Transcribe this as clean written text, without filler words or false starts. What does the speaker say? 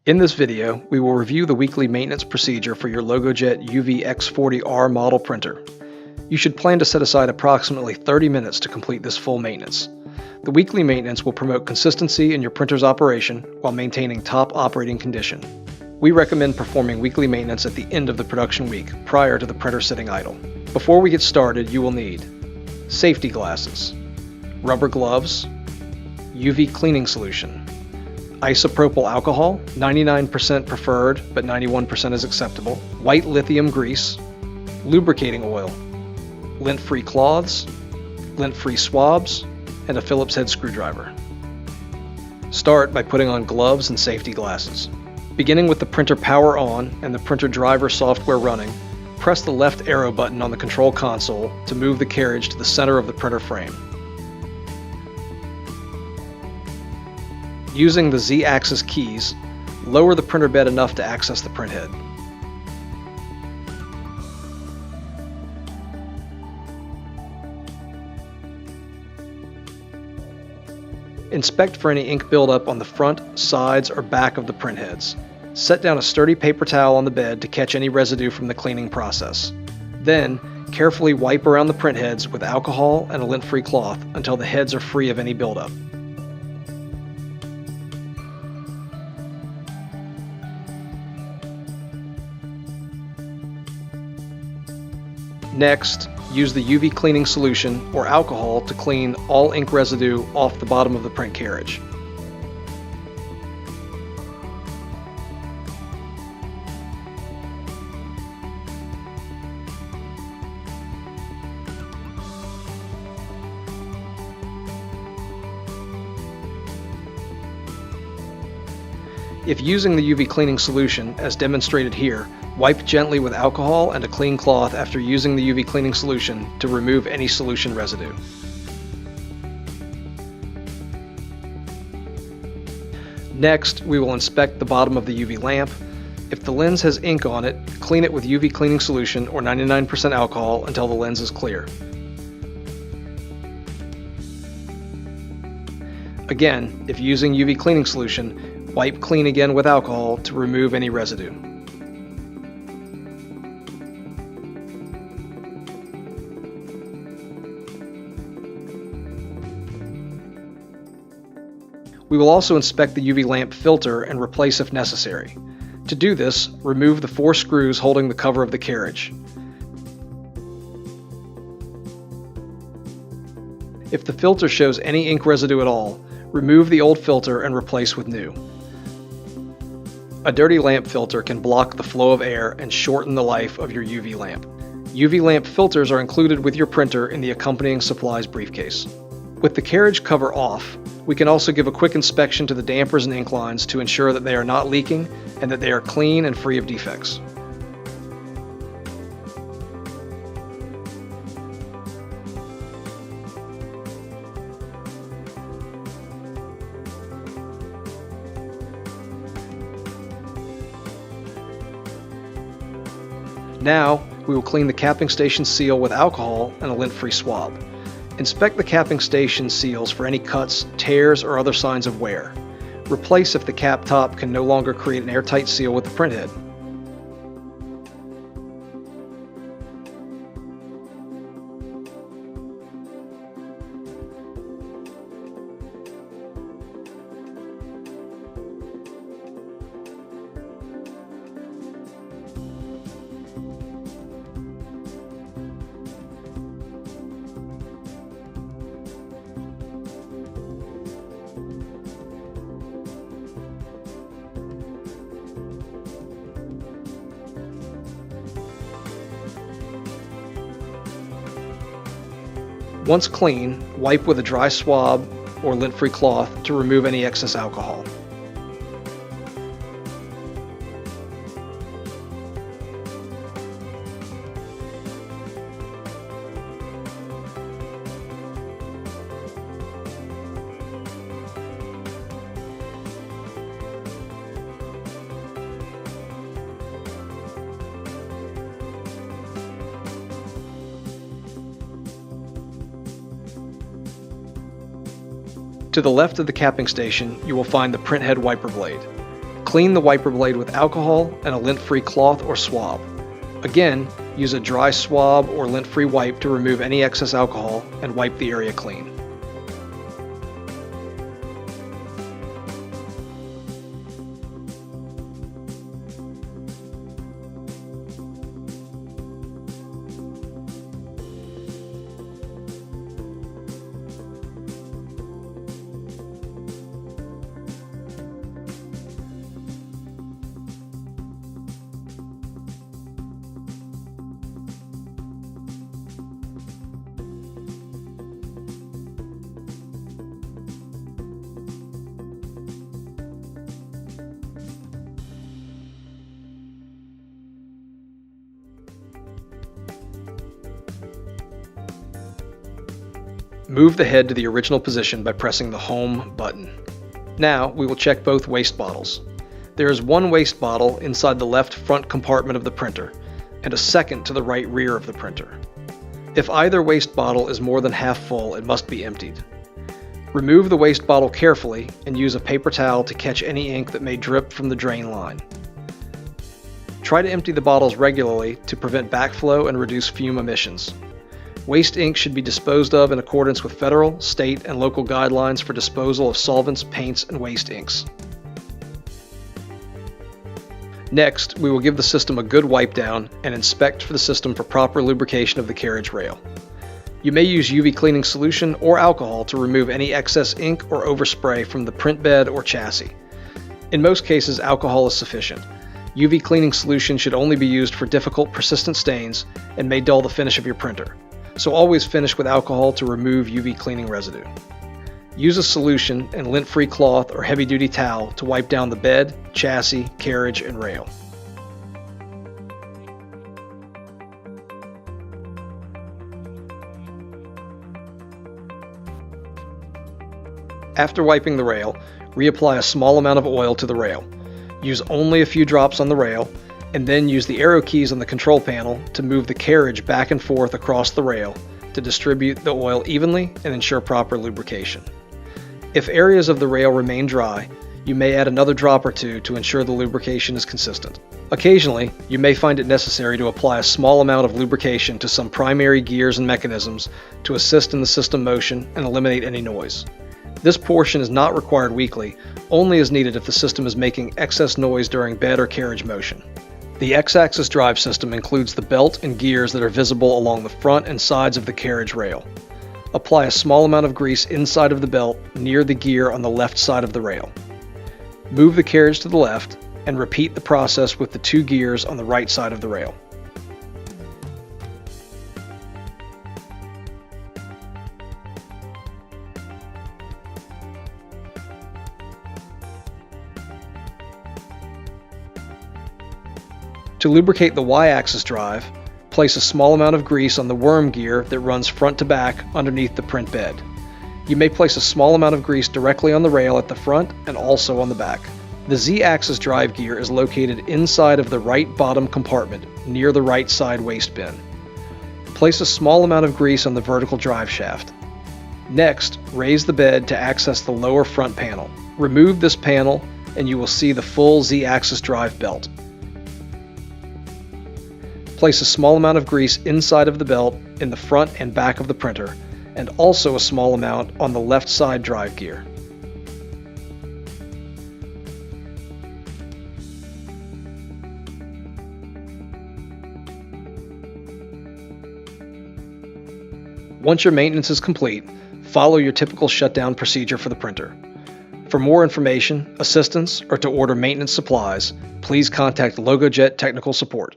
In this video, we will review the weekly maintenance procedure for your LogoJET UVx40R model printer. You should plan to set aside approximately 30 minutes to complete this full maintenance. The weekly maintenance will promote consistency in your printer's operation while maintaining top operating condition. We recommend performing weekly maintenance at the end of the production week, prior to the printer sitting idle. Before we get started, you will need safety glasses, rubber gloves, UV cleaning solution, isopropyl alcohol, 99% preferred but 91% is acceptable, white lithium grease, lubricating oil, lint-free cloths, lint-free swabs, and a Phillips head screwdriver. Start by putting on gloves and safety glasses. Beginning with the printer power on and the printer driver software running, press the left arrow button on the control console to move the carriage to the center of the printer frame. Using the Z-axis keys, lower the printer bed enough to access the printhead. Inspect for any ink buildup on the front, sides, or back of the printheads. Set down a sturdy paper towel on the bed to catch any residue from the cleaning process. Then, carefully wipe around the printheads with alcohol and a lint-free cloth until the heads are free of any buildup. Next, use the UV cleaning solution or alcohol to clean all ink residue off the bottom of the print carriage. If using the UV cleaning solution, as demonstrated here, wipe gently with alcohol and a clean cloth after using the UV cleaning solution to remove any solution residue. Next, we will inspect the bottom of the UV lamp. If the lens has ink on it, clean it with UV cleaning solution or 99% alcohol until the lens is clear. Again, if using UV cleaning solution, wipe clean again with alcohol to remove any residue. We will also inspect the UV lamp filter and replace if necessary. To do this, remove the 4 screws holding the cover of the carriage. If the filter shows any ink residue at all, remove the old filter and replace with new. A dirty lamp filter can block the flow of air and shorten the life of your UV lamp. UV lamp filters are included with your printer in the accompanying supplies briefcase. With the carriage cover off, we can also give a quick inspection to the dampers and ink lines to ensure that they are not leaking and that they are clean and free of defects. Now, we will clean the capping station seal with alcohol and a lint-free swab. Inspect the capping station seals for any cuts, tears, or other signs of wear. Replace if the cap top can no longer create an airtight seal with the printhead. Once clean, wipe with a dry swab or lint-free cloth to remove any excess alcohol. To the left of the capping station, you will find the printhead wiper blade. Clean the wiper blade with alcohol and a lint-free cloth or swab. Again, use a dry swab or lint-free wipe to remove any excess alcohol and wipe the area clean. Move the head to the original position by pressing the Home button. Now we will check both waste bottles. There is one waste bottle inside the left front compartment of the printer, and a second to the right rear of the printer. If either waste bottle is more than half full, it must be emptied. Remove the waste bottle carefully and use a paper towel to catch any ink that may drip from the drain line. Try to empty the bottles regularly to prevent backflow and reduce fume emissions. Waste ink should be disposed of in accordance with federal, state, and local guidelines for disposal of solvents, paints, and waste inks. Next, we will give the system a good wipe down and inspect for the system for proper lubrication of the carriage rail. You may use UV cleaning solution or alcohol to remove any excess ink or overspray from the print bed or chassis. In most cases, alcohol is sufficient. UV cleaning solution should only be used for difficult, persistent stains and may dull the finish of your printer. So always finish with alcohol to remove UV cleaning residue. Use a solution and lint-free cloth or heavy-duty towel to wipe down the bed, chassis, carriage, and rail. After wiping the rail, reapply a small amount of oil to the rail. Use only a few drops on the rail, and then use the arrow keys on the control panel to move the carriage back and forth across the rail to distribute the oil evenly and ensure proper lubrication. If areas of the rail remain dry, you may add another drop or two to ensure the lubrication is consistent. Occasionally, you may find it necessary to apply a small amount of lubrication to some primary gears and mechanisms to assist in the system motion and eliminate any noise. This portion is not required weekly, only as needed if the system is making excess noise during bed or carriage motion. The X-axis drive system includes the belt and gears that are visible along the front and sides of the carriage rail. Apply a small amount of grease inside of the belt near the gear on the left side of the rail. Move the carriage to the left and repeat the process with the two gears on the right side of the rail. To lubricate the Y-axis drive, place a small amount of grease on the worm gear that runs front to back underneath the print bed. You may place a small amount of grease directly on the rail at the front and also on the back. The Z-axis drive gear is located inside of the right bottom compartment near the right side waste bin. Place a small amount of grease on the vertical drive shaft. Next, raise the bed to access the lower front panel. Remove this panel and you will see the full Z-axis drive belt. Place a small amount of grease inside of the belt in the front and back of the printer, and also a small amount on the left side drive gear. Once your maintenance is complete, follow your typical shutdown procedure for the printer. For more information, assistance, or to order maintenance supplies, please contact LogoJET Technical Support.